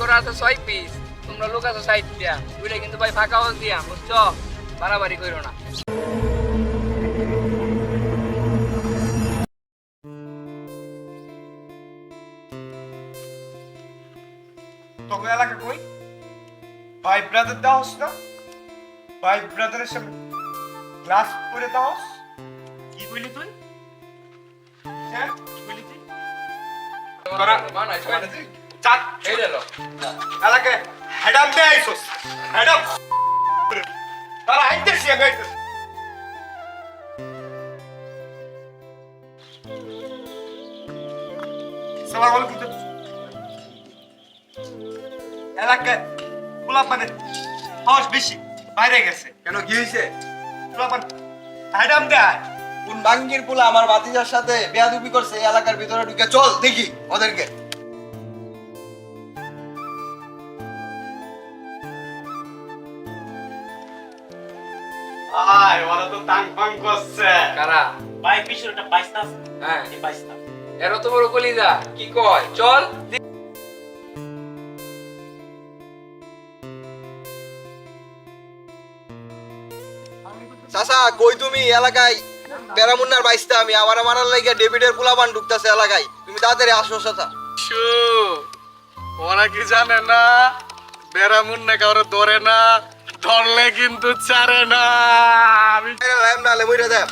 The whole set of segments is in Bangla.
করা আছে 6 পিস, তোমরা লোক আছো 60টা, ওইটা কিন্তু ভাই ফাঁকা হাউস দিয়া, বুঝছো? বাড়াবাড়ি কইরো না। তোকে এলাকা কই? ভাই ব্রাদার দাওস না? ভাই ব্রাদারের সামনে গ্লাস পরে দাওস? কি কইলি তুই? হ্যাঁ কি কইলি তুই? তোরা মানা চাট এই দেখো এলাকায় হেডাম দে আইছস হেডাম তারা আইতেছি আমি আইতেছি সালাম আলাইকুম এলাকায় পোলাপানে হস বেশি বাইরে গেছে কেন কি হয়েছে? পোলাপান হেডাম দেয় কোন বাঙ্গির পোলা আমার ভাতিজার সাথে বেয়াদবি করছে এই এলাকার ভিতরে ঢুকে? চল দেখি ওদেরকে। আয় ওরা তো টাং পাং করছে কারা? ভাই পিছনে একটা বাইস্তা আছে, হ্যাঁ এই বাইস্তা। এর তো বড় কলিজা কি কয়? চল চাচা কই তুমি? এলাকায় বেড়ামুন্নার বাইসটা আমি আমার মারার লাগিয়া ডেভিডের পোলাপান ঢুকতেছে এলাকায়, তুমি তাড়াতাড়ি আসো চাচা। ওরা কি জানে না বেড়ামুন না কাউরে ধরে না, ধরলে কিন্তু ছাড়ে না। আমি নালে মইরা দেখ।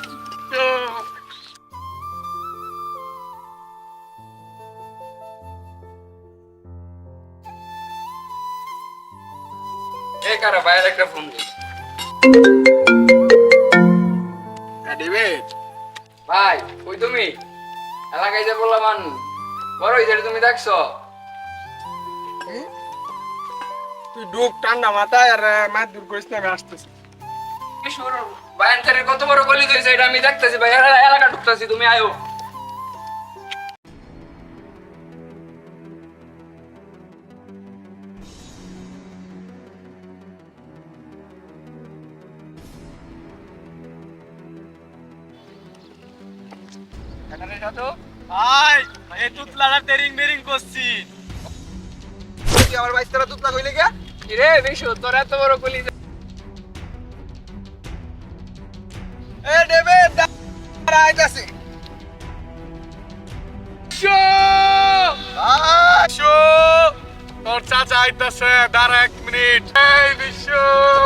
এ কারা বাইরে একটা ফোন দে। ডেভিড ভাই কই তুমি? এলাকায় যে বললাম বড় হইছে তুমি দেখছো? তুই ঢুক ঠান্ডা মাথায় আর মাছ দূর করিস না, আমি আসতেছি। কি শুরু বায়ানচারের কত বড় গলি হইছে এটা আমি দেখতেছি ভাই, এলাকা ঢুকতাছি, তুমি আয়ো। এখানে যাও। ভাই এই তুতলাটা টেরিং বেরিং করছি। তুই আমার বাইসটারা তুতলা কইলে কে? কি রে বিশু, তোর এত বড় কলিজা? এ ডেভিড দাঁড়া আইতাছি। তোর চাচা আইতাছে, দাঁড়া 1 মিনিট। এই বিশ্ব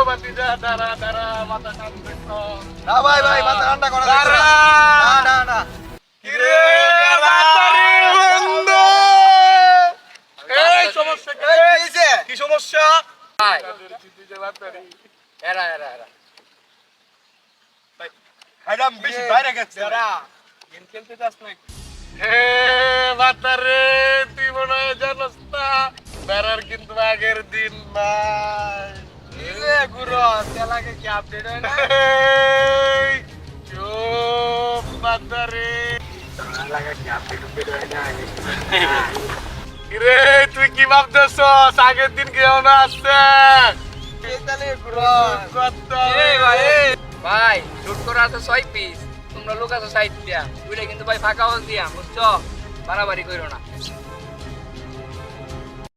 বাতিজা, দাঁড়া দাঁড়া, মাথা ঠান্ডা কর। না ভাই ভাই মাথা ঠান্ডা করা যাবে না। না না না কিরে বাতারি বন্ধু, এই সমস্যা কি? এই কি হইছে? কি সমস্যা? ভাই বাতারি এরা এরা এরা হেডাম বেশি বাইরে গেছে গেম খেলতে চাস নাকি? হে বাতারে, তুই মনে হয় জানোস না বেড়ার কিন্তু আগের দিন নাই। ইলে গুরু তেলাকে কি আপডেট হয় না? এই, চুপ বাতারে। কিরে তুই কি ভাবতেছস আগের দিন কেউ না আসছে? এই ভাই ভাই লুট করা আছে 6 পিস, তোমরা লোক আছো 60টা, ওইটা কিন্তু ভাই ফাঁকা হাউস দিয়া, বুঝছো? বাড়াবাড়ি কইরো না।